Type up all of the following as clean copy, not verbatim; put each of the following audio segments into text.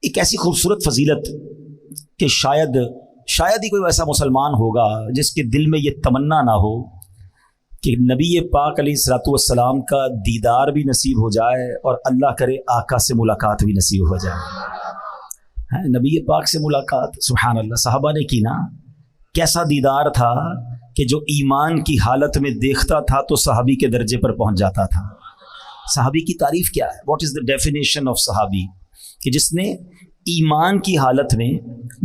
ایک ایسی خوبصورت فضیلت کہ شاید ہی کوئی ایسا مسلمان ہوگا جس کے دل میں یہ تمنا نہ ہو کہ نبی پاک علیہ الصلوۃ والسلام کا دیدار بھی نصیب ہو جائے اور اللہ کرے آقا سے ملاقات بھی نصیب ہو جائے. نبی پاک سے ملاقات سبحان اللہ صحابہ نے کی نا. کیسا دیدار تھا کہ جو ایمان کی حالت میں دیکھتا تھا تو صحابی کے درجے پر پہنچ جاتا تھا. صحابی کی تعریف کیا ہے؟ What is the definition of صحابی؟ کہ جس نے ایمان کی حالت میں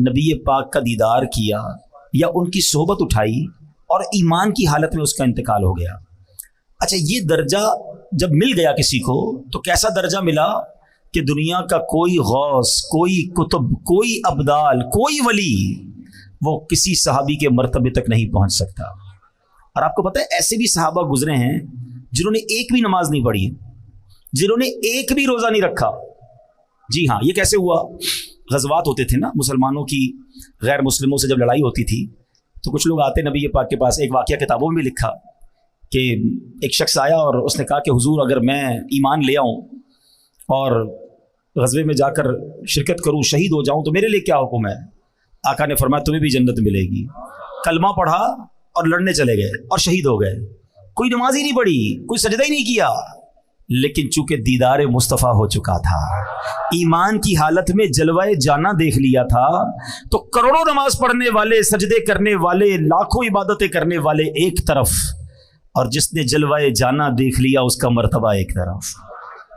نبی پاک کا دیدار کیا یا ان کی صحبت اٹھائی اور ایمان کی حالت میں اس کا انتقال ہو گیا. اچھا یہ درجہ جب مل گیا کسی کو تو کیسا درجہ ملا کہ دنیا کا کوئی غوث، کوئی کتب، کوئی ابدال، کوئی ولی وہ کسی صحابی کے مرتبے تک نہیں پہنچ سکتا. اور آپ کو پتہ ہے ایسے بھی صحابہ گزرے ہیں جنہوں نے ایک بھی نماز نہیں پڑھی، جنہوں نے ایک بھی روزہ نہیں رکھا. جی ہاں، یہ کیسے ہوا؟ غزوات ہوتے تھے نا مسلمانوں کی، غیر مسلموں سے جب لڑائی ہوتی تھی تو کچھ لوگ آتے نبی پاک کے پاس. ایک واقعہ کتابوں میں بھی لکھا کہ ایک شخص آیا اور اس نے کہا کہ حضور اگر میں ایمان لے آؤں اور غزوے میں جا کر شرکت کروں، شہید ہو جاؤں تو میرے لیے کیا حکم ہے؟ آقا نے فرمایا تمہیں بھی جنت ملے گی. کلمہ پڑھا اور لڑنے چلے گئے اور شہید ہو گئے. کوئی نماز ہی نہیں پڑھی، کوئی سجدہ ہی نہیں کیا، لیکن چونکہ دیدار مصطفیٰ ہو چکا تھا، ایمان کی حالت میں جلوہ جانا دیکھ لیا تھا، تو کروڑوں نماز پڑھنے والے، سجدے کرنے والے، لاکھوں عبادتیں کرنے والے ایک طرف، اور جس نے جلوہ جانا دیکھ لیا اس کا مرتبہ ایک طرف.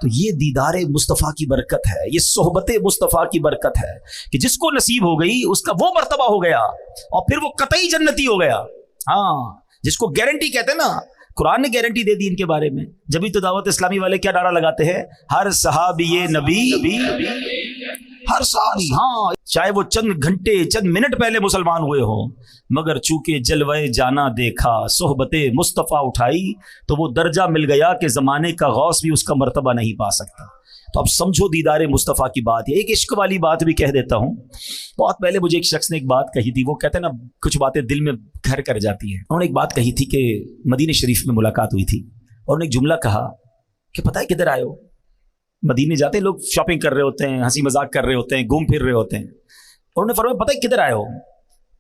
تو یہ دیدار مصطفیٰ کی برکت ہے، یہ صحبت مصطفیٰ کی برکت ہے کہ جس کو نصیب ہو گئی اس کا وہ مرتبہ ہو گیا اور پھر وہ قطعی جنتی ہو گیا. ہاں، جس کو گارنٹی کہتے ہیں نا، قرآن نے گارنٹی دے دی ان کے بارے میں. جبھی تو دعوت اسلامی والے کیا نعرہ لگاتے ہیں؟ ہر صحابی نبی، ہر صحابی، ہاں چاہے وہ چند گھنٹے چند منٹ پہلے مسلمان ہوئے ہوں، مگر چونکہ جلوہ جانا دیکھا، صحبت مصطفیٰ اٹھائی، تو وہ درجہ مل گیا کہ زمانے کا غوث بھی اس کا مرتبہ نہیں پا سکتا. تو اب سمجھو دیدار مصطفیٰ کی بات. ایک عشق والی بات بھی کہہ دیتا ہوں. بہت پہلے مجھے ایک شخص نے ایک بات کہی تھی، وہ کہتے ہیں نا کچھ باتیں دل میں گھر کر جاتی ہیں. انہوں نے ایک بات کہی تھی کہ مدینہ شریف میں ملاقات ہوئی تھی اور انہوں نے ایک جملہ کہا کہ پتہ ہے کدھر آئے ہو؟ مدینے جاتے ہیں لوگ، شاپنگ کر رہے ہوتے ہیں، ہنسی مذاق کر رہے ہوتے ہیں، گھوم پھر رہے ہوتے ہیں. انہوں نے فرمایا پتہ ہے کدھر آئے ہو؟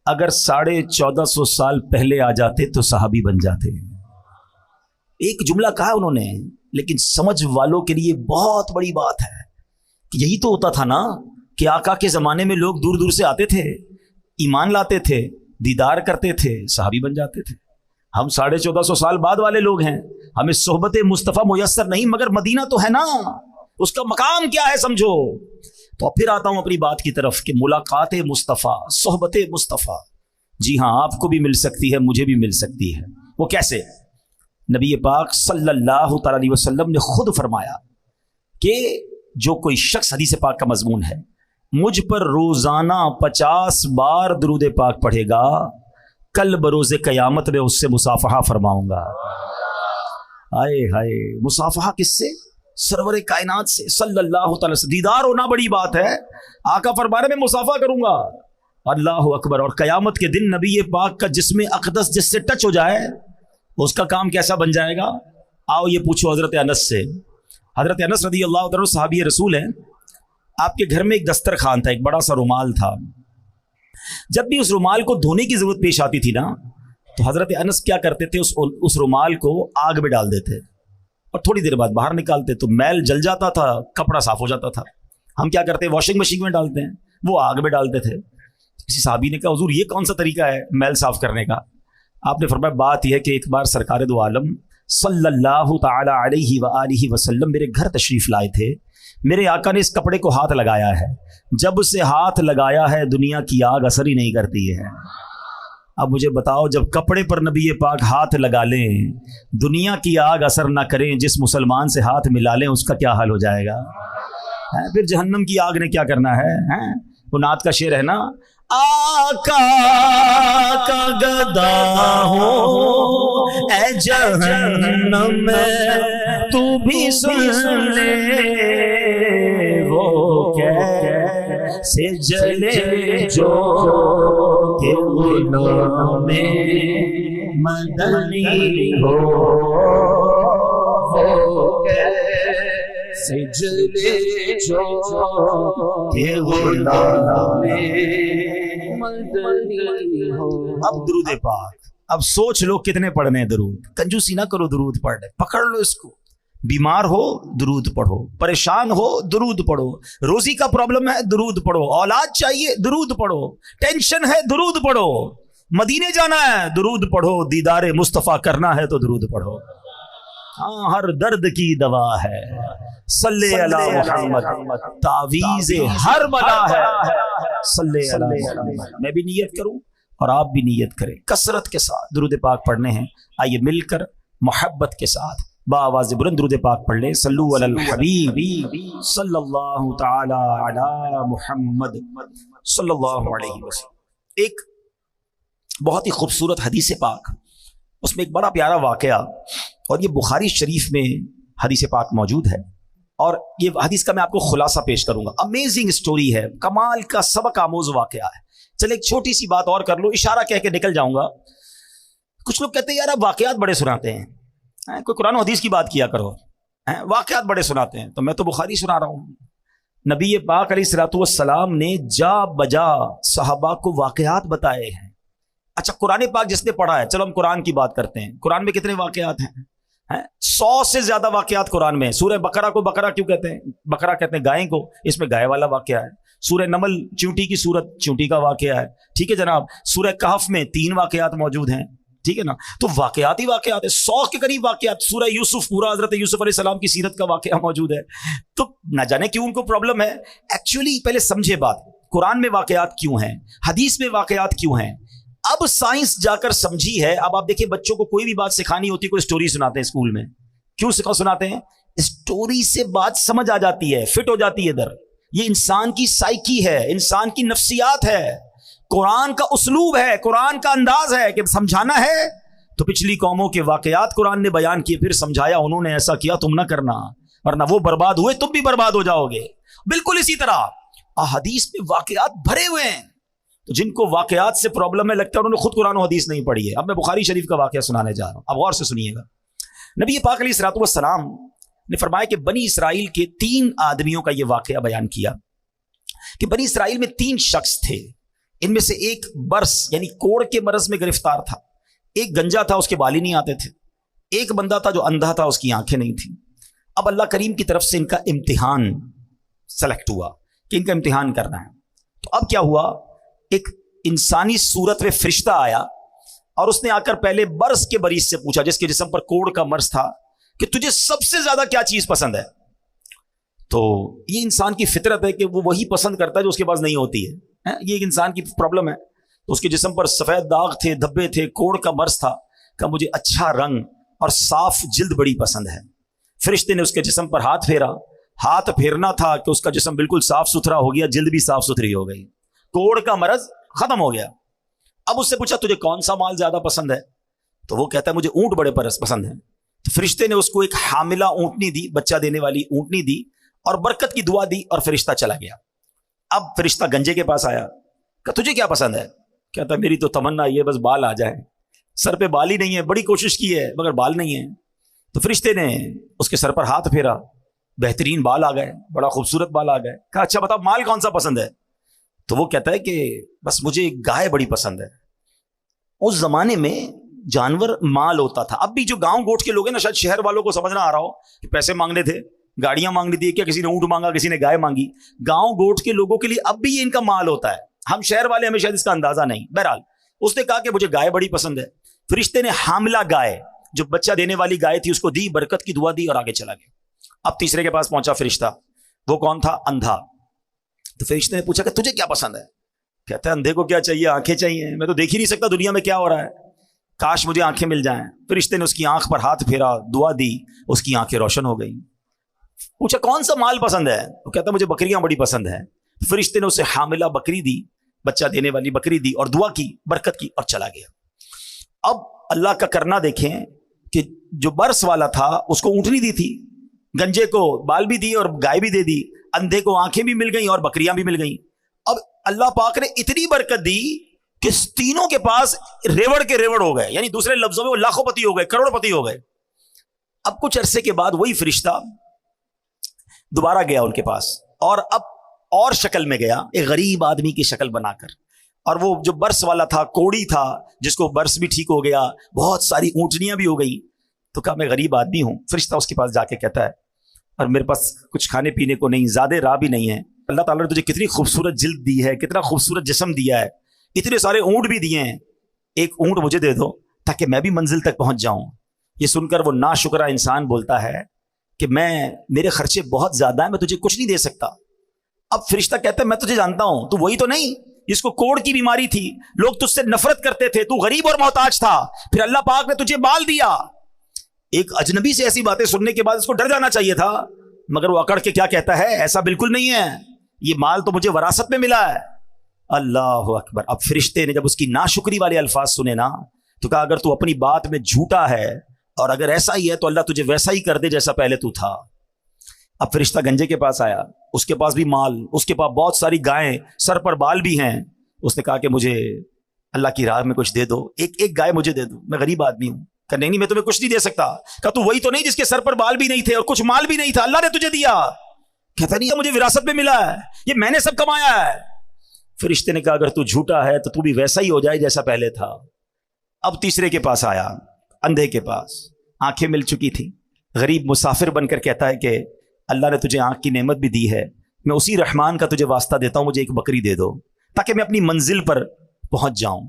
اگر 1450 سال پہلے آ جاتے تو صحابی بن جاتے. ایک جملہ کہا انہوں نے، لیکن سمجھ والوں کے لیے بہت بڑی بات ہے کہ یہی تو ہوتا تھا نا کہ آقا کے زمانے میں لوگ دور دور سے آتے تھے، ایمان لاتے تھے، دیدار کرتے تھے، صحابی بن جاتے تھے. ہم 1450 سال بعد والے لوگ ہیں، ہمیں صحبت مصطفیٰ میسر نہیں، مگر مدینہ تو ہے نا، اس کا مقام کیا ہے سمجھو. تو پھر آتا ہوں اپنی بات کی طرف کہ ملاقات مصطفیٰ، صحبت مصطفیٰ، جی ہاں آپ کو بھی مل سکتی ہے، مجھے بھی مل سکتی ہے. وہ کیسے؟ نبی پاک صلی اللہ تعالی علیہ وسلم نے خود فرمایا کہ جو کوئی شخص، حدیث پاک کا مضمون ہے، مجھ پر روزانہ 50 بار درود پاک پڑھے گا، کل بروز قیامت میں اس سے مصافحہ فرماؤں گا. ہائے ہائے، مصافحہ کس سے؟ سرور کائنات سے صلی اللہ تعالی وسلم. دیدار ہونا بڑی بات ہے، آقا فرمانے میں مصافحہ کروں گا. اللہ اکبر. اور قیامت کے دن نبی پاک کا جسم اقدس جس سے ٹچ ہو جائے اس کا کام کیسا بن جائے گا؟ آؤ یہ پوچھو حضرت انس سے. حضرت انس رضی اللہ عنہ صحابی رسول ہیں. آپ کے گھر میں ایک دسترخوان تھا، ایک بڑا سا رومال تھا. جب بھی اس رومال کو دھونے کی ضرورت پیش آتی تھی نا تو حضرت انس کیا کرتے تھے، اس رومال کو آگ میں ڈال دیتے اور تھوڑی دیر بعد باہر نکالتے تو میل جل جاتا تھا، کپڑا صاف ہو جاتا تھا. ہم کیا کرتے ہیں، واشنگ مشین میں ڈالتے ہیں، وہ آگ میں ڈالتے تھے. کسی صحابی نے کہا حضور یہ کون سا طریقہ ہے میل صاف کرنے کا؟ آپ نے فرمایا بات یہ ہے کہ ایک بار سرکار دو عالم صلی اللہ تعالی علیہ وآلہ وسلم میرے گھر تشریف لائے تھے. میرے آقا نے اس کپڑے کو ہاتھ لگایا ہے، جب سے ہاتھ لگایا ہے دنیا کی آگ اثر ہی نہیں کرتی ہے. اب مجھے بتاؤ، جب کپڑے پر نبی پاک ہاتھ لگا لیں، دنیا کی آگ اثر نہ کریں، جس مسلمان سے ہاتھ ملا لیں اس کا کیا حال ہو جائے گا؟ پھر جہنم کی آگ نے کیا کرنا ہے؟ وہ نعت کا شعر ہے نا، آقا کا گدا ہو اے جہنم میں تو بھی سن لے، وہ کیسے جلے جو کہ غلام مدنی ہو، وہ سجلے جو کہ غلام مدنی ہو. اب درود پاک، اب سوچ لو کتنے پڑھنے ہیں درود. کنجوسی نہ کرو، درود پڑھ لے، پکڑ لو اس کو. بیمار ہو درود پڑھو، پریشان ہو درود پڑھو، روزی کا پرابلم ہے درود پڑھو، اولاد چاہیے درود پڑھو، ٹینشن ہے درود پڑھو، مدینے جانا ہے درود پڑھو، دیدار مصطفیٰ کرنا ہے تو درود پڑھو. ہاں، ہر درد کی دوا ہے صلی علی محمد، تعویذ ہر بلا ہے صلی علی محمد. میں بھی نیت کروں اور آپ بھی نیت کریں، کثرت کے ساتھ درود پاک پڑھنے ہیں. آئیے مل کر محبت کے ساتھ بآواز بلند درود پاک پڑھ لیں. صلو علی الحبیب صلی اللہ تعالی علی محمد صلی اللہ علیہ وسلم. ایک بہت ہی خوبصورت حدیث پاک، اس میں ایک بڑا پیارا واقعہ، اور یہ بخاری شریف میں حدیث پاک موجود ہے، اور یہ حدیث کا میں آپ کو خلاصہ پیش کروں گا. امیزنگ سٹوری ہے، کمال کا سبق آموز واقعہ ہے. چلے ایک چھوٹی سی بات اور کر لو، اشارہ کہہ کے نکل جاؤں گا. کچھ لوگ کہتے ہیں یار آپ واقعات بڑے سناتے ہیں، کوئی قرآن و حدیث کی بات کیا کرو، واقعات بڑے سناتے ہیں. تو میں تو بخاری سنا رہا ہوں. نبی پاک علیہ الصلوۃ والسلام نے جا بجا صحابہ کو واقعات بتائے ہیں. اچھا، قرآن پاک جس نے پڑھا ہے، چلو ہم قرآن کی بات کرتے ہیں. قرآن میں کتنے واقعات ہیں؟ 100 سے زیادہ واقعات قرآن میں. سورہ بقرہ کو بقرہ کیوں کہتے ہیں؟ بقرہ کہتے ہیں گائے کو، اس میں گائے والا واقعہ ہے. سورہ نمل چونٹی کی سورت، چونٹی کا واقعہ ہے. ٹھیک ہے جناب. سورہ کہف میں 3 واقعات موجود ہیں. ٹھیک ہے نا. تو واقعات ہی واقعات ہے، 100 کے قریب واقعات. سورہ یوسف پورا حضرت یوسف علیہ السلام کی سیرت کا واقعہ موجود ہے. تو نہ جانے کیوں ان کو پرابلم ہے. ایکچولی پہلے سمجھے بات، قرآن میں واقعات کیوں ہیں، حدیث میں واقعات کیوں ہیں. اب سائنس جا کر سمجھی ہے. اب آپ دیکھیں بچوں کو کوئی بھی بات سکھانی ہوتی ہے، کوئی سٹوری سناتے ہیں اسکول میں. کیوں سناتے ہیں؟ سٹوری سے بات سمجھ آ جاتی ہے، فٹ ہو جاتی ہے ادھر. یہ انسان کی سائیکی ہے، انسان کی نفسیات ہے. قرآن کا اسلوب ہے، قرآن کا انداز ہے کہ سمجھانا ہے. تو پچھلی قوموں کے واقعات قرآن نے بیان کیے، پھر سمجھایا انہوں نے ایسا کیا تم نہ کرنا، ورنہ وہ برباد ہوئے تم بھی برباد ہو جاؤ گے. بالکل اسی طرح احادیث میں واقعات بھرے ہوئے ہیں. تو جن کو واقعات سے پرابلم ہے، لگتا ہے انہوں نے خود قرآن و حدیث نہیں پڑھی ہے. اب میں بخاری شریف کا واقعہ سنانے جا رہا ہوں، اب غور سے سنیے گا. نبی پاک علیہ الصلوۃ والسلام نے فرمایا کہ بنی اسرائیل کے 3 آدمیوں کا یہ واقعہ بیان کیا کہ بنی اسرائیل میں 3 شخص تھے. ان میں سے ایک برس یعنی کوڑ کے مرض میں گرفتار تھا، ایک گنجا تھا اس کے بال ہی نہیں آتے تھے، ایک بندہ تھا جو اندھا تھا اس کی آنکھیں نہیں تھیں. اب اللہ کریم کی طرف سے ان کا امتحان سلیکٹ ہوا کہ ان کا امتحان کرنا ہے. تو اب کیا ہوا، ایک انسانی صورت میں فرشتہ آیا اور اس نے آ کر پہلے برس کے مریض سے پوچھا، جس کے جسم پر کوڑ کا مرض تھا، کہ تجھے سب سے زیادہ کیا چیز پسند ہے. تو یہ انسان کی فطرت ہے کہ وہ وہی پسند کرتا ہے جو اس کے پاس نہیں ہوتی ہے. یہ ایک انسان کی پرابلم ہے. تو اس کے جسم پر سفید داغ تھے، دھبے تھے، کوڑ کا مرض تھا. کہ مجھے اچھا رنگ اور صاف جلد بڑی پسند ہے. فرشتے نے اس کے جسم پر ہاتھ پھیرا. ہاتھ پھیرنا تھا کہ اس کا جسم بالکل صاف ستھرا ہو گیا، جلد بھی صاف ستھری ہو گئی، کوڑ کا مرض ختم ہو گیا. اب اس سے پوچھا تجھے کون سا مال زیادہ پسند ہے؟ تو وہ کہتا ہے مجھے اونٹ بڑے پسند ہیں. تو فرشتے نے اس کو ایک حاملہ اونٹنی دی، بچہ دینے والی اونٹنی دی اور برکت کی دعا دی، اور فرشتہ چلا گیا. اب فرشتہ گنجے کے پاس آیا کہ تجھے کیا پسند ہے؟ کہتا میری تو تمنا یہ بس بال آ جائیں، سر پہ بال ہی نہیں ہے، بڑی کوشش کی ہے مگر بال نہیں ہے. تو فرشتے نے اس کے سر پر ہاتھ پھیرا، بہترین بال آ گئے، بڑا خوبصورت بال آ گئے. کہا اچھا بتا مال کون سا پسند ہے؟ تو وہ کہتا ہے کہ بس مجھے گائے بڑی پسند ہے. اس زمانے میں جانور مال ہوتا تھا. اب بھی جو گاؤں گوٹ کے لوگ ہیں نا، شاید شہر والوں کو سمجھ نہ آ رہا ہو کہ پیسے مانگنے تھے، گاڑیاں مانگنی تھی، کیا کسی نے اونٹ مانگا، کسی نے گائے مانگی. گاؤں گوٹ کے لوگوں کے لیے اب بھی یہ ان کا مال ہوتا ہے. ہم شہر والے ہمیں شاید اس کا اندازہ نہیں. بہرحال اس نے کہا کہ مجھے گائے بڑی پسند ہے. فرشتے نے حاملہ گائے جو بچہ دینے والی گائے تھی اس کو دی، برکت کی دعا دی اور آگے چلا گیا. اب تیسرے کے پاس پہنچا فرشتہ. وہ کون تھا؟ اندھا. تو فرشتے نے پوچھا کہ تجھے کیا پسند ہے؟ کہتا ہے اندھے کو کیا چاہیے؟ آنکھیں چاہیے، میں تو دیکھ ہی نہیں سکتا دنیا میں کیا ہو رہا ہے، کاش مجھے آنکھیں مل جائیں. فرشتے نے اس کی آنکھ پر ہاتھ پھیرا، دعا دی، اس کی آنکھیں روشن ہو گئیں. پوچھا کون سا مال پسند ہے؟ وہ کہتا مجھے بکریاں بڑی پسند ہیں. فرشتے نے اسے حاملہ بکری دی، بچہ دینے والی بکری دی اور دعا کی، برکت کی اور چلا گیا. اب اللہ کا کرنا دیکھیں کہ جو برس والا تھا اس کو اونٹنی دی تھی، گنجے کو بال بھی دی اور گائے بھی دے دی، اندھے کو آنکھیں بھی مل گئیں اور بکریاں بھی مل گئیں. اب اللہ پاک نے اتنی برکت دی کہ تینوں کے پاس ریوڑ کے ریوڑ ہو گئے، یعنی دوسرے لفظوں میں وہ لاکھوں پتی ہو گئے، کروڑ پتی ہو گئے. اب کچھ عرصے کے بعد وہی فرشتہ دوبارہ گیا ان کے پاس، اور اب اور شکل میں گیا، ایک غریب آدمی کی شکل بنا کر، اور وہ جو برس والا تھا، کوڑی تھا، جس کو برس بھی ٹھیک ہو گیا، بہت ساری اونٹنیاں بھی ہو گئی، تو کہا میں غریب آدمی ہوں۔ فرشتہ اس کے پاس جا کے کہتا ہے اور میرے پاس کچھ کھانے پینے کو نہیں، زیادہ راہ بھی نہیں ہے، اللہ تعالیٰ نے تجھے کتنی خوبصورت جلد دی ہے، کتنا خوبصورت جسم دیا ہے، اتنے سارے اونٹ بھی دیے ہیں، ایک اونٹ مجھے دے دو تاکہ میں بھی منزل تک پہنچ جاؤں۔ یہ سن کر وہ ناشکرا انسان بولتا ہے کہ میرے خرچے بہت زیادہ ہیں، میں تجھے کچھ نہیں دے سکتا۔ اب فرشتہ کہتا ہے میں تجھے جانتا ہوں، تو وہی تو نہیں جس کو کوڑ کی بیماری تھی، لوگ تجھ سے نفرت کرتے تھے، تو غریب اور محتاج تھا، پھر اللہ پاک نے تجھے مال دیا۔ ایک اجنبی سے ایسی باتیں سننے کے بعد اس کو ڈر جانا چاہیے تھا، مگر وہ اکڑ کے کیا کہتا ہے، ایسا بالکل نہیں ہے، یہ مال تو مجھے وراثت میں ملا ہے۔ اللہ اکبر۔ اب فرشتے نے جب اس کی ناشکری والے الفاظ سنے نا، تو کہا اگر تو اپنی بات میں جھوٹا ہے اور اگر ایسا ہی ہے تو اللہ تجھے ویسا ہی کر دے جیسا پہلے تو تھا۔ اب فرشتہ گنجے کے پاس آیا، اس کے پاس بھی مال، اس کے پاس بہت ساری گائیں، سر پر بال بھی ہیں۔ اس نے کہا کہ مجھے اللہ کی راہ میں کچھ دے دو، ایک گائے مجھے دے دو، میں غریب آدمی ہوں۔ کہا نہیں میں تمہیں کچھ نہیں دے سکتا۔ کہا تو وہی تو نہیں جس کے سر پر بال بھی نہیں تھے اور کچھ مال بھی نہیں تھا، اللہ نے تجھے دیا۔ کہتا نہیں مجھے وراثت میں ملا ہے، یہ میں نے سب کمایا ہے۔ فرشتے نے کہا اگر تو جھوٹا ہے تو تو بھی ویسا ہی ہو جائے جیسا پہلے تھا۔ اب تیسرے کے پاس آیا، اندھے کے پاس، آنکھیں مل چکی تھی، غریب مسافر بن کر کہتا ہے کہ اللہ نے تجھے آنکھ کی نعمت بھی دی ہے، میں اسی رحمان کا تجھے واسطہ دیتا ہوں، مجھے ایک بکری دے دو تاکہ میں اپنی منزل پر پہنچ جاؤں۔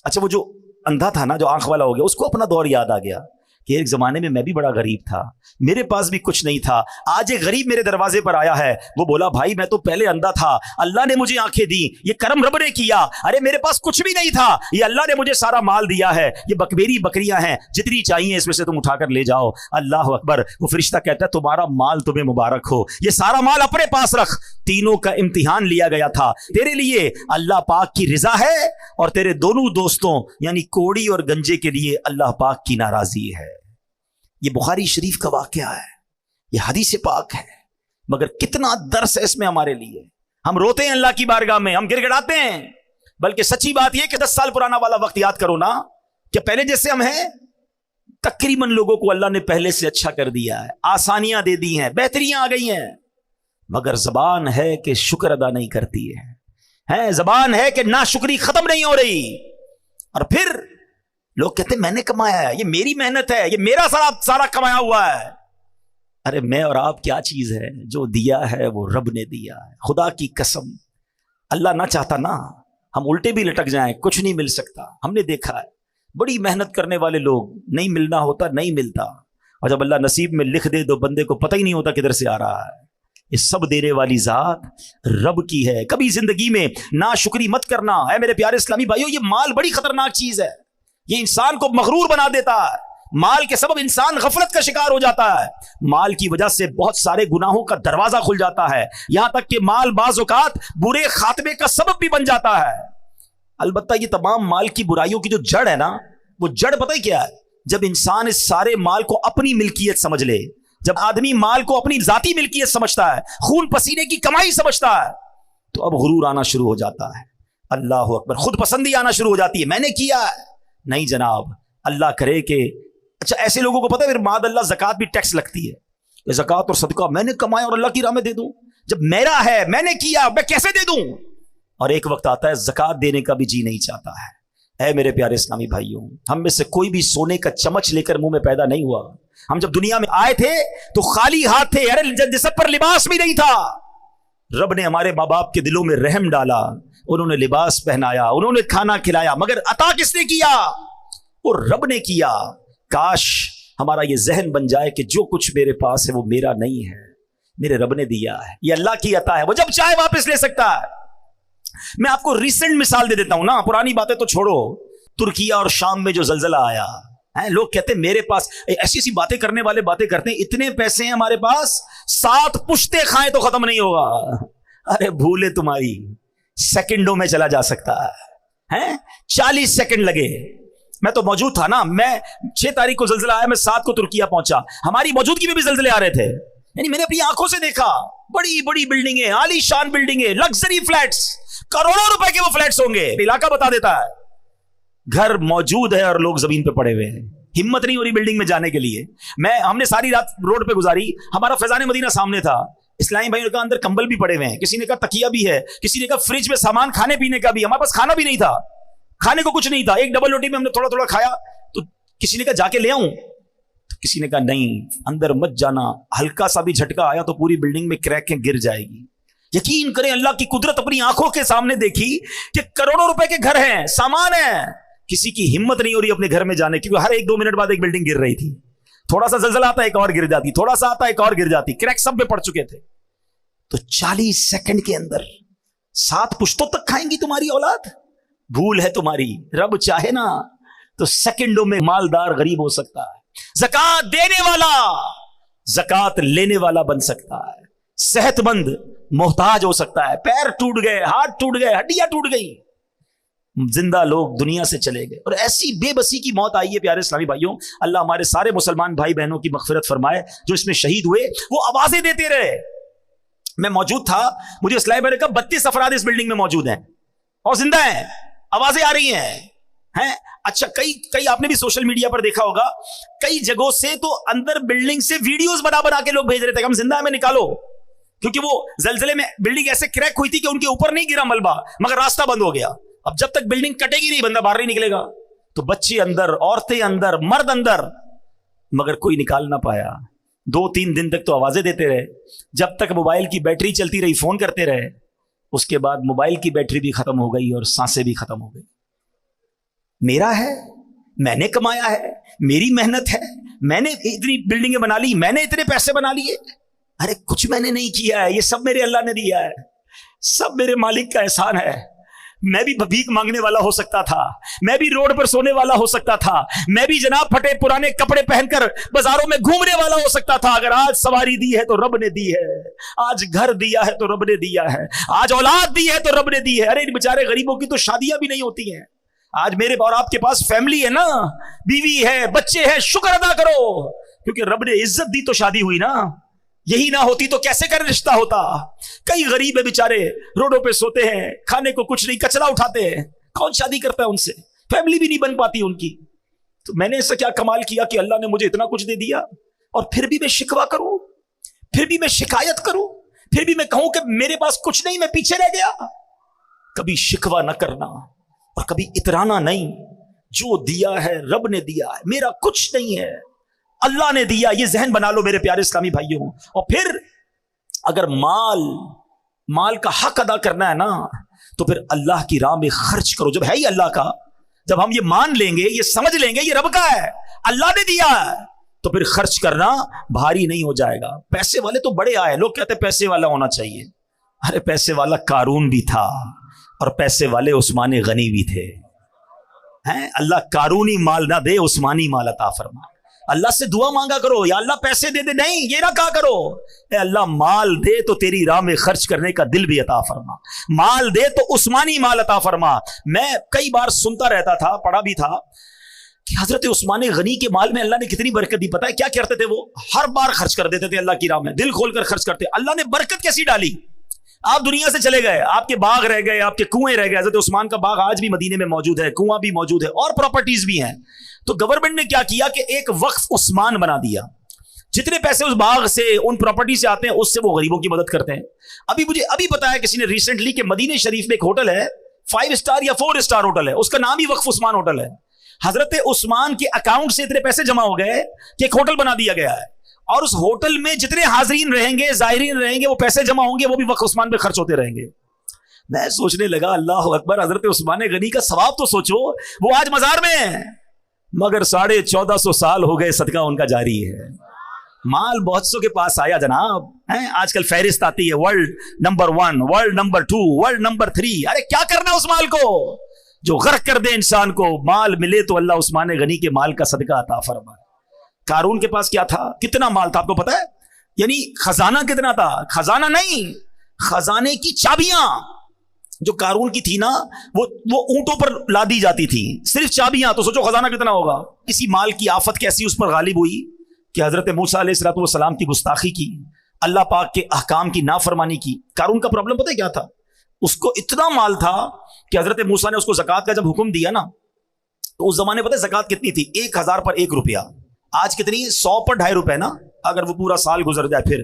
اچھا وہ جو اندھا تھا نا، جو آنکھ والا ہو گیا، اس کو اپنا دور یاد آ گیا کہ ایک زمانے میں بھی بڑا غریب تھا، میرے پاس بھی کچھ نہیں تھا، آج ایک غریب میرے دروازے پر آیا ہے، وہ بولا بھائی میں تو پہلے اندھا تھا، اللہ نے مجھے آنکھیں دی، یہ کرم رب نے کیا، ارے میرے پاس کچھ بھی نہیں تھا، یہ اللہ نے مجھے سارا مال دیا ہے، یہ میری بکریاں ہیں، جتنی چاہیے اس میں سے تم اٹھا کر لے جاؤ۔ اللہ اکبر۔ وہ فرشتہ کہتا ہے تمہارا مال تمہیں مبارک ہو، یہ سارا مال اپنے پاس رکھ، تینوں کا امتحان لیا گیا تھا، تیرے لیے اللہ پاک کی رضا ہے اور تیرے دونوں دوستوں یعنی کوڑی اور گنجے کے لیے اللہ پاک کی ناراضی ہے۔ یہ بخاری شریف کا واقعہ ہے، یہ حدیث پاک ہے، مگر کتنا درس ہے اس میں ہمارے لیے۔ ہم روتے ہیں اللہ کی بارگاہ میں، ہم گر گڑاتے ہیں، بلکہ سچی بات یہ کہ 10 سال پرانا والا وقت یاد کرو نا، کہ پہلے جیسے ہم ہیں تقریباً لوگوں کو اللہ نے پہلے سے اچھا کر دیا ہے، آسانیاں دے دی ہیں، بہتریاں آ گئی ہیں، مگر زبان ہے کہ شکر ادا نہیں کرتی ہے، زبان ہے کہ ناشکری ختم نہیں ہو رہی۔ اور پھر لوگ کہتے ہیں میں نے کمایا ہے، یہ میری محنت ہے، یہ میرا سارا کمایا ہوا ہے۔ ارے میں اور آپ کیا چیز ہے؟ جو دیا ہے وہ رب نے دیا ہے، خدا کی قسم۔ اللہ نہ چاہتا نا ہم الٹے بھی لٹک جائیں، کچھ نہیں مل سکتا۔ ہم نے دیکھا ہے بڑی محنت کرنے والے لوگ، نہیں ملنا ہوتا نہیں ملتا، اور جب اللہ نصیب میں لکھ دے تو بندے کو پتہ ہی نہیں ہوتا کدھر سے آ رہا ہے۔ یہ سب دینے والی ذات رب کی ہے۔ کبھی زندگی میں ناشکری مت کرنا۔ اے میرے پیارے اسلامی بھائیو، یہ مال بڑی خطرناک چیز ہے، یہ انسان کو مغرور بنا دیتا ہے، مال کے سبب انسان غفلت کا شکار ہو جاتا ہے، مال کی وجہ سے بہت سارے گناہوں کا دروازہ کھل جاتا ہے، یہاں تک کہ مال بعض اوقات برے خاتمے کا سبب بھی بن جاتا ہے۔ البتہ یہ تمام مال کی برائیوں کی جو جڑ ہے نا، وہ جڑ پتہ ہی کیا ہے؟ جب انسان اس سارے مال کو اپنی ملکیت سمجھ لے، جب آدمی مال کو اپنی ذاتی ملکیت سمجھتا ہے، خون پسینے کی کمائی سمجھتا ہے، تو اب غرور آنا شروع ہو جاتا ہے۔ اللہ اکبر۔ خود پسندی آنا شروع ہو جاتی ہے، میں نے کیا ہے۔ نہیں جناب، اللہ کرے کہ اچھا ایسے لوگوں کو پتہ ہے پھر معاذ اللہ زکوٰۃ بھی ٹیکس لگتی ہے کہ زکوٰۃ اور صدقہ میں نے کمایا اور اللہ کی راہ میں دے دوں، جب میرا ہے میں نے کیا میں کیسے دے دوں؟ اور ایک وقت آتا ہے زکوٰۃ دینے کا بھی جی نہیں چاہتا ہے۔ اے میرے پیارے اسلامی بھائیوں، ہم میں سے کوئی بھی سونے کا چمچ لے کر منہ میں پیدا نہیں ہوا۔ ہم جب دنیا میں آئے تھے تو خالی ہاتھ تھے، ارے جسم پر لباس بھی نہیں تھا۔ رب نے ہمارے ماں باپ کے دلوں میں رحم ڈالا، انہوں نے لباس پہنایا، انہوں نے کھانا کھلایا، مگر عطا کس نے کیا؟ وہ رب نے کیا۔ کاش ہمارا یہ ذہن بن جائے کہ جو کچھ میرے پاس ہے وہ میرا نہیں ہے، میرے رب نے دیا ہے، یہ اللہ کی عطا ہے، وہ جب چاہے واپس لے سکتا ہے۔ میں آپ کو ریسنٹ مثال دے دیتا ہوں نا، پرانی باتیں تو چھوڑو۔ ترکیہ اور شام میں جو زلزلہ آیا، لوگ کہتے ہیں میرے پاس، ایسی ایسی باتیں کرنے والے باتیں کرتے ہیں، اتنے پیسے ہیں ہمارے پاس 7 پشتے کھائیں تو ختم نہیں ہوگا۔ ارے بھولے تمہاری، سیکنڈوں میں چلا جا سکتا ہے، 40 سیکنڈ لگے۔ میں تو موجود تھا نا، میں 6 تاریخ کو زلزلہ آیا، میں 7 کو ترکیہ پہنچا، ہماری موجودگی میں بھی زلزلے آ رہے تھے، یعنی میں نے اپنی آنکھوں سے دیکھا، بڑی بڑی بلڈنگیں، عالی شان بلڈنگیں، لگژری فلیٹس، کروڑوں روپے کے وہ فلیٹس ہوں گے۔ علاقہ بتا دیتا ہے، گھر موجود ہے اور لوگ زمین پہ پڑے ہوئے ہیں، ہمت نہیں ہو رہی بلڈنگ میں جانے کے لیے۔ ہم نے ساری رات روڈ پہ گزاری، ہمارا فیضان مدینہ سامنے تھا، اسلامی بھائیوں نے کہا اندر کمبل بھی پڑے ہوئے ہیں, کسی نے کہا تکیہ بھی ہے, کسی نے کہا فریج میں سامان کھانے پینے کا بھی. ہمارے پاس کھانا بھی نہیں تھا, کھانے کو کچھ نہیں تھا, ایک ڈبل روٹی میں ہم نے تھوڑا تھوڑا کھایا. تو کسی نے کہا جا کے لے آؤں, کسی نے کہا نہیں اندر مت جانا, ہلکا سا بھی جھٹکا آیا تو پوری بلڈنگ میں کریک گر جائے گی. یقین کریں اللہ کی قدرت اپنی آنکھوں کے سامنے دیکھی کہ کروڑوں روپے کے گھر ہیں, سامان ہے, کسی کی ہمت نہیں ہو رہی اپنے گھر میں جانے کی, کیونکہ ہر 1-2 منٹ بعد ایک بلڈنگ گر رہی تھی. تھوڑا سا زلزلہ آتا ایک اور گر جاتی, تھوڑا سا آتا ایک اور گر جاتی, کریک سب میں پڑ چکے تھے. تو 40 سیکنڈ کے اندر 7 پشتوں تک کھائیں گی تمہاری اولاد. بھول ہے تمہاری, رب چاہے نا تو سیکنڈوں میں مالدار غریب ہو سکتا ہے, زکات دینے والا زکات لینے والا بن سکتا ہے, صحت مند محتاج ہو سکتا ہے. پیر ٹوٹ گئے, ہاتھ ٹوٹ گئے, ہڈیاں ٹوٹ گئی, زندہ لوگ دنیا سے چلے گئے, اور ایسی بے بسی کی موت آئی ہے. پیارے اسلامی بھائیوں, اللہ ہمارے سارے مسلمان بھائی بہنوں کی مغفرت فرمائے جو اس میں شہید ہوئے. وہ آوازیں دیتے رہے, میں موجود تھا, مجھے اسلامی بھائی کا 32 افراد اس بلڈنگ میں موجود ہیں اور زندہ ہیں, آوازیں آ رہی ہیں. اچھا کئی آپ نے بھی سوشل میڈیا پر دیکھا ہوگا, کئی جگہوں سے تو اندر بلڈنگ سے ویڈیوز بنا کے لوگ بھیج رہے تھے, ہم زندہ ہیں ہمیں نکالو, کیونکہ وہ زلزلے میں بلڈنگ ایسے کریک ہوئی تھی کہ ان کے اوپر نہیں گرا ملبہ, مگر راستہ بند ہو گیا. اب جب تک بلڈنگ کٹے گی نہیں بندہ باہر نہیں نکلے گا. تو بچے اندر, عورتیں اندر, مرد اندر, مگر کوئی نکال نہ پایا. 2-3 دن تک تو آوازیں دیتے رہے, جب تک موبائل کی بیٹری چلتی رہی, فون کرتے رہے. اس کے بعد موبائل کی بیٹری بھی ختم ہو گئی اور سانسیں بھی ختم ہو گئی. میرا ہے, میں نے کمایا ہے, میری محنت ہے, میں نے اتنی بلڈنگیں بنا لی, میں نے اتنے پیسے بنا لیے. ارے کچھ میں نے نہیں کیا ہے, یہ سب میرے اللہ نے دیا ہے, سب میرے مالک کا احسان ہے. میں بھی بھیک مانگنے والا ہو سکتا تھا, میں بھی روڈ پر سونے والا ہو سکتا تھا, میں بھی جناب پھٹے پرانے کپڑے پہن کر بازاروں میں گھومنے والا ہو سکتا تھا. اگر آج سواری دی ہے تو رب نے دی ہے, آج گھر دیا ہے تو رب نے دیا ہے, آج اولاد دی ہے تو رب نے دی ہے. ارے بیچارے غریبوں کی تو شادیاں بھی نہیں ہوتی ہیں. آج میرے اور آپ کے پاس فیملی ہے نا, بیوی ہے, بچے ہیں, شکر ادا کرو, کیونکہ رب نے عزت دی تو شادی ہوئی نا. یہی نہ ہوتی تو کیسے کر رشتہ ہوتا. کئی غریب ہے بیچارے, روڈوں پہ سوتے ہیں, کھانے کو کچھ نہیں, کچرا اٹھاتے ہیں, کون شادی کرتا ہے ان سے, فیملی بھی نہیں بن پاتی ان کی. تو میں نے ایسا کیا کمال کیا کہ اللہ نے مجھے اتنا کچھ دے دیا, اور پھر بھی میں شکوہ کروں, پھر بھی میں شکایت کروں, پھر بھی میں کہوں کہ میرے پاس کچھ نہیں, میں پیچھے رہ گیا. کبھی شکوہ نہ کرنا اور کبھی اترانا نہیں. جو دیا ہے رب نے دیا ہے, میرا کچھ نہیں ہے, اللہ نے دیا. یہ ذہن بنا لو میرے پیارے اسلامی بھائیوں. اور پھر اگر مال کا حق ادا کرنا ہے نا, تو پھر اللہ کی راہ میں خرچ کرو. جب ہے ہی اللہ کا, جب ہم یہ مان لیں گے, یہ سمجھ لیں گے یہ رب کا ہے, اللہ نے دیا ہے, تو پھر خرچ کرنا بھاری نہیں ہو جائے گا. پیسے والے تو بڑے آئے, لوگ کہتے ہیں پیسے والا ہونا چاہیے. ارے پیسے والا قارون بھی تھا, اور پیسے والے عثمان غنی بھی تھے. اللہ قارونی مال نہ دے, عثمانی مال عطا فرما. اللہ سے دعا مانگا کرو, یا اللہ پیسے دے دے, نہیں یہ نہ کہا کرو, اے اللہ مال دے تو تیری راہ میں خرچ کرنے کا دل بھی عطا فرما, مال دے تو عثمانی مال عطا فرما. میں کئی بار سنتا رہتا تھا, پڑھا بھی تھا کہ حضرت عثمان غنی کے مال میں اللہ نے کتنی برکت دی. پتہ ہے کیا کرتے تھے وہ؟ ہر بار خرچ کر دیتے تھے اللہ کی راہ میں, دل کھول کر خرچ کرتے. اللہ نے برکت کیسی ڈالی. آپ دنیا سے چلے گئے, آپ کے باغ رہ گئے, آپ کے کنویں رہ گئے. حضرت عثمان کا باغ آج بھی مدینے میں موجود ہے, کنواں بھی موجود ہے, اور پراپرٹیز بھی ہیں. تو گورنمنٹ نے کیا کیا کہ ایک وقف عثمان بنا دیا. جتنے پیسے اس باغ سے, ان پراپرٹی سے آتے ہیں, اس سے وہ غریبوں کی مدد کرتے ہیں. ابھی بتایا کسی نے ریسنٹلی کہ مدینے شریف میں ایک ہوٹل ہے, 5 اسٹار یا 4 اسٹار ہوٹل ہے, اس کا نام ہی وقف عثمان ہوٹل ہے. حضرت عثمان کے اکاؤنٹ سے اتنے پیسے جمع ہو گئے کہ ایک ہوٹل بنا دیا گیا ہے, اور اس ہوٹل میں جتنے حاضرین رہیں گے, زائرین رہیں گے, وہ پیسے جمع ہوں گے, وہ بھی وقف عثمان پہ خرچ ہوتے رہیں گے. میں سوچنے لگا اللہ اکبر, حضرت عثمان غنی کا ثواب تو سوچو, وہ آج مزار میں ہیں, مگر 1450 سال ہو گئے صدقہ ان کا جاری ہے. مال بہت سو کے پاس آیا جناب. آج کل فہرست آتی ہے, world number 1, world number 2, world number 3. ارے کیا کرنا اس مال کو جو غرق کر دے انسان کو. مال ملے تو اللہ عثمان غنی کے مال کا صدقہ عطا فرمائے. قارون کے پاس کیا تھا, کتنا مال تھا آپ کو پتا ہے؟ یعنی خزانہ کتنا تھا, خزانہ نہیں, خزانے کی چابیاں جو قارون کی تھی نا, وہ اونٹوں پر لادی جاتی تھی, صرف چابیاں. تو سوچو خزانہ کتنا ہوگا. اسی مال کی آفت کیسی اس پر غالب ہوئی کہ حضرت موسیٰ علیہ السلام کی گستاخی کی, اللہ پاک کے احکام کی نافرمانی کی. قارون کا پرابلم پتہ ہے کیا تھا؟ اس کو اتنا مال تھا کہ حضرت موسیٰ نے اس کو زکوٰۃ کا جب حکم دیا نا, تو اس زمانے پتہ ہے زکوٰۃ کتنی تھی؟ 1000 پر 1 روپیہ. آج کتنی؟ 100 پر 2.5 روپے نا, اگر وہ پورا سال گزر جائے. پھر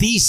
30।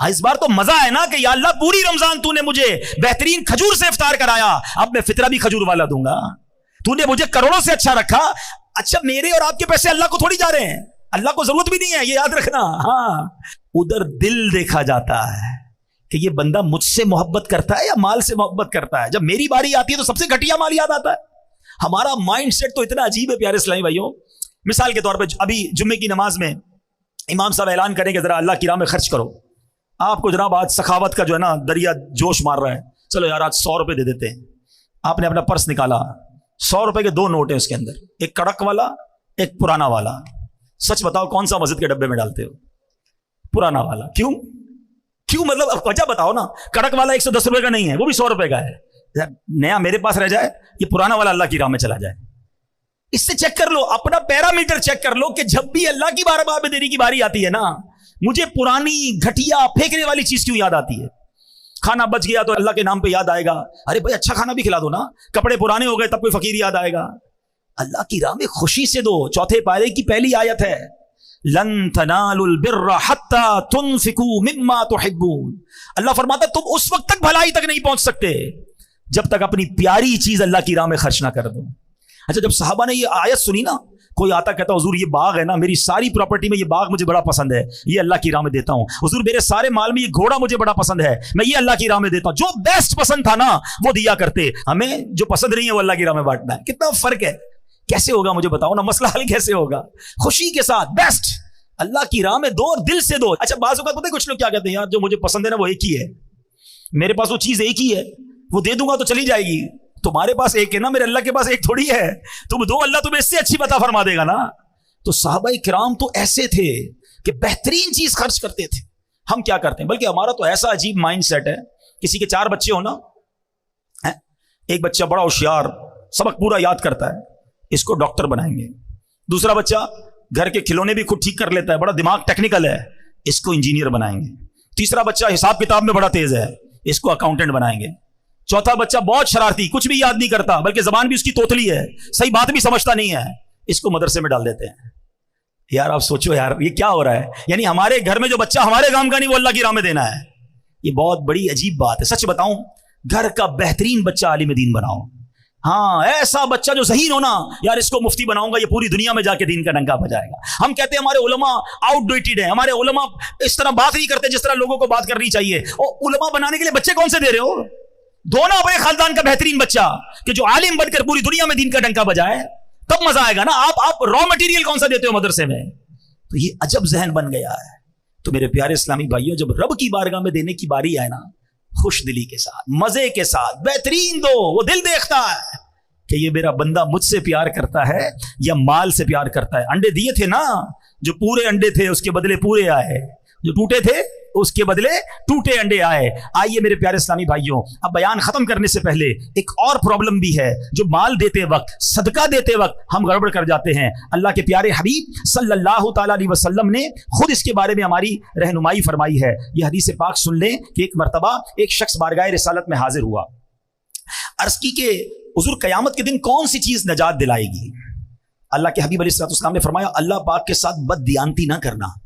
اس بار تو مزہ ہے نا کہ یا اللہ پوری رمضان تو نے مجھے بہترین کھجور سے افطار کرایا، اب میں فطرہ بھی کھجور والا دوں گا. تو نے مجھے کروڑوں سے اچھا رکھا. اچھا میرے اور آپ کے پیسے اللہ کو تھوڑی جا رہے ہیں، اللہ کو ضرورت بھی نہیں ہے، یہ یاد رکھنا. ہاں ادھر دل دیکھا جاتا ہے کہ یہ بندہ مجھ سے محبت کرتا ہے یا مال سے محبت کرتا ہے. جب میری باری آتی ہے تو سب سے گھٹیا مال یاد آتا ہے. ہمارا مائنڈ سیٹ تو اتنا عجیب ہے پیارے اسلامی بھائیوں. مثال کے طور پہ ابھی جمعے کی نماز میں امام صاحب اعلان کریں کہ ذرا اللہ کی راہ میں خرچ کرو. آپ کو جناب آج سخاوت کا جو ہے نا دریا جوش مار رہا ہے، چلو یار آج 100 روپے دے دیتے ہیں. آپ نے اپنا پرس نکالا، 100 روپے کے 2 نوٹ ہیں اس کے اندر، ایک کڑک والا ایک پرانا والا. سچ بتاؤ کون سا مسجد کے ڈبے میں ڈالتے ہو؟ پرانا والا. کیوں مطلب وجہ بتاؤ نا. کڑک والا 110 روپے کا نہیں ہے، وہ بھی 100 روپے کا ہے. نیا میرے پاس رہ جائے، یہ پرانا والا اللہ کی راہ میں چلا جائے. اس سے چیک کر لو، اپنا پیرامیٹر چیک کر لو کہ جب بھی اللہ کی بارگاہ میں دینے کی باری آتی ہے نا، مجھے پرانی گھٹیا پھینکنے والی چیز کیوں یاد آتی ہے؟ کھانا بچ گیا تو اللہ کے نام پہ یاد آئے گا، ارے بھائی اچھا کھانا بھی کھلا دو نا. کپڑے پرانے ہو گئے تب کوئی فقیر یاد آئے گا. اللہ کی راہ میں خوشی سے دو. چوتھے پارے کی پہلی آیت ہے لن تنالوا البر حتى تنفقوا مما تحبون. اللہ فرماتا تم اس وقت تک بھلائی تک نہیں پہنچ سکتے جب تک اپنی پیاری چیز اللہ کی راہ میں خرچ نہ کر دو. اچھا جب صحابہ نے یہ آیت سنی نا، کوئی آتا کہتا حضور یہ باغ ہے نا، میری ساری پراپرٹی میں یہ باغ مجھے بڑا پسند ہے، یہ اللہ کی راہ میں دیتا ہوں. حضور میرے سارے مال میں یہ گھوڑا مجھے بڑا پسند ہے، میں یہ اللہ کی راہ میں دیتا ہوں. جو بیسٹ پسند تھا نا وہ دیا کرتے. ہمیں جو پسند نہیں ہے وہ اللہ کی راہ میں بانٹنا ہے. کتنا فرق ہے. کیسے ہوگا مجھے بتاؤ نا، مسئلہ حل کیسے ہوگا؟ خوشی کے ساتھ بیسٹ اللہ کی راہ میں دو اور دل سے دو. اچھا بعض اوقات پتہ ہے کچھ لوگ کیا کہتے ہیں، یار جو مجھے پسند ہے نا وہ ایک ہی ہے، میرے پاس وہ چیز ایک ہی ہے، وہ دے دوں گا تو چلی جائے گی. تمہارے پاس ایک ہے نا، میرے اللہ کے پاس ایک تھوڑی ہے. تم دو اللہ تمہیں اس سے اچھی عطا فرما دے گا نا. تو صحابہ کرام تو ایسے تھے کہ بہترین چیز خرچ کرتے تھے. ہم کیا کرتے ہیں؟ بلکہ ہمارا تو ایسا عجیب مائنڈ سیٹ ہے، کسی کے 4 بچے ہو نا، ایک بچہ بڑا ہوشیار سبق پورا یاد کرتا ہے، اس کو ڈاکٹر بنائیں گے. دوسرا بچہ گھر کے کھلونے بھی خود ٹھیک کر لیتا ہے، بڑا دماغ ٹیکنیکل ہے، اس کو انجینئر بنائیں گے. تیسرا بچہ حساب کتاب میں بڑا تیز ہے، اس کو اکاؤنٹنٹ بنائیں گے. چوتھا بچہ بہت شرارتی، کچھ بھی یاد نہیں کرتا بلکہ زبان بھی اس کی توتلی ہے، صحیح بات بھی سمجھتا نہیں ہے، اس کو مدرسے میں ڈال دیتے ہیں. یار آپ سوچو یار یہ کیا ہو رہا ہے. یعنی ہمارے گھر میں جو بچہ ہمارے کام کا نہیں وہ اللہ کی راہ میں دینا ہے. یہ بہت بڑی عجیب بات ہے. سچ بتاؤں گھر کا بہترین بچہ عالم دین بناؤ. ہاں ایسا بچہ جو ذہین ہونا، یار اس کو مفتی بناؤں گا، یہ پوری دنیا میں جا کے دین کا ڈنکا بجائے گا. ہم کہتے ہیں ہمارے علماء آؤٹ ڈیٹڈ ہیں، ہمارے علماء اس طرح بات نہیں کرتے جس طرح لوگوں کو بات کرنی چاہیے. اور علماء بنانے کے لیے بچے کون سے دے رہے ہو؟ دو نا اپنے خاندان کا بہترین بچہ کہ جو عالم بن کر پوری دنیا میں دین کا ڈنکا بجائے، تب مزہ آئے گا نا. آپ را مٹیریل کون سا دیتے ہو مدرسے میں؟ تو یہ عجب ذہن بن گیا ہے. تو میرے پیارے اسلامی بھائیوں، جب رب کی بارگاہ میں دینے کی باری آئے نا، خوش دلی کے ساتھ، مزے کے ساتھ، بہترین دو. وہ دل دیکھتا ہے کہ یہ میرا بندہ مجھ سے پیار کرتا ہے یا مال سے پیار کرتا ہے. انڈے دیے تھے نا، جو پورے انڈے تھے اس کے بدلے پورے آئے، جو ٹوٹے تھے اس کے بدلے ٹوٹے انڈے آئے. آئیے میرے پیارے اسلامی بھائیوں، اب بیان ختم کرنے سے پہلے ایک اور پرابلم بھی ہے جو مال دیتے وقت، صدقہ دیتے وقت ہم گڑبڑ کر جاتے ہیں. اللہ کے پیارے حبیب صلی اللہ تعالیٰ علیہ وسلم نے خود اس کے بارے میں ہماری رہنمائی فرمائی ہے. یہ حدیث پاک سن لیں کہ ایک مرتبہ ایک شخص بارگاہ رسالت میں حاضر ہوا. عرض کی کہ حضور قیامت کے دن کون سی چیز نجات دلائے گی؟ اللہ کے حبیب علیہ السلام نے فرمایا اللہ پاک کے ساتھ بد دیانتی نہ کرنا.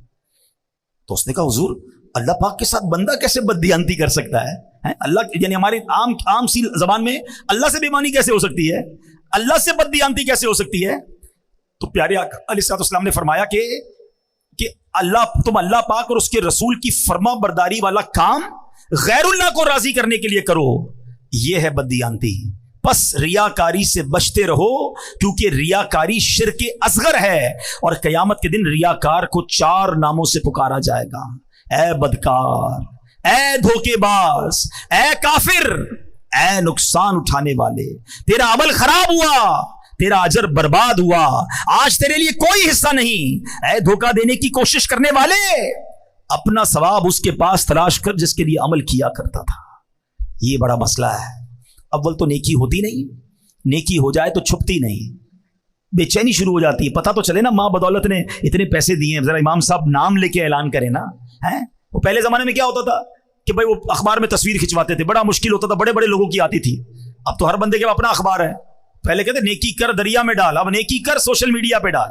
تو اس نے کہا حضور اللہ پاک کے ساتھ بندہ کیسے بد دیانتی کر سکتا ہے؟ اللہ یعنی ہماری عام سی زبان میں اللہ سے بےمانی کیسے ہو سکتی ہے؟ اللہ سے بد دیانتی کیسے ہو سکتی ہے؟ تو پیارے علیہ السلام نے فرمایا کہ تم اللہ پاک اور اس کے رسول کی فرما برداری والا کام غیر اللہ کو راضی کرنے کے لیے کرو، یہ ہے بد دیانتی. پس ریاکاری سے بچتے رہو کیونکہ ریاکاری شرک اصغر ہے، اور قیامت کے دن ریاکار کو 4 ناموں سے پکارا جائے گا. اے بدکار، اے دھوکے باز، اے کافر، اے نقصان اٹھانے والے، تیرا عمل خراب ہوا، تیرا اجر برباد ہوا، آج تیرے لیے کوئی حصہ نہیں. اے دھوکہ دینے کی کوشش کرنے والے، اپنا ثواب اس کے پاس تلاش کر جس کے لیے عمل کیا کرتا تھا. یہ بڑا مسئلہ ہے. اول تو نیکی ہوتی نہیں، نیکی ہو جائے تو چھپتی نہیں، بے چینی شروع ہو جاتی ہے. پتہ تو چلے نا ماں بدولت نے اتنے پیسے دیے ہیں، ذرا امام صاحب نام لے کے اعلان کریں نا. وہ پہلے زمانے میں کیا ہوتا تھا کہ بھائی وہ اخبار میں تصویر کھنچواتے تھے، بڑا مشکل ہوتا تھا، بڑے بڑے لوگوں کی آتی تھی. اب تو ہر بندے کے اپنا اخبار ہے. پہلے کہتے نیکی کر دریا میں ڈال، اب نیکی کر سوشل میڈیا پہ ڈال.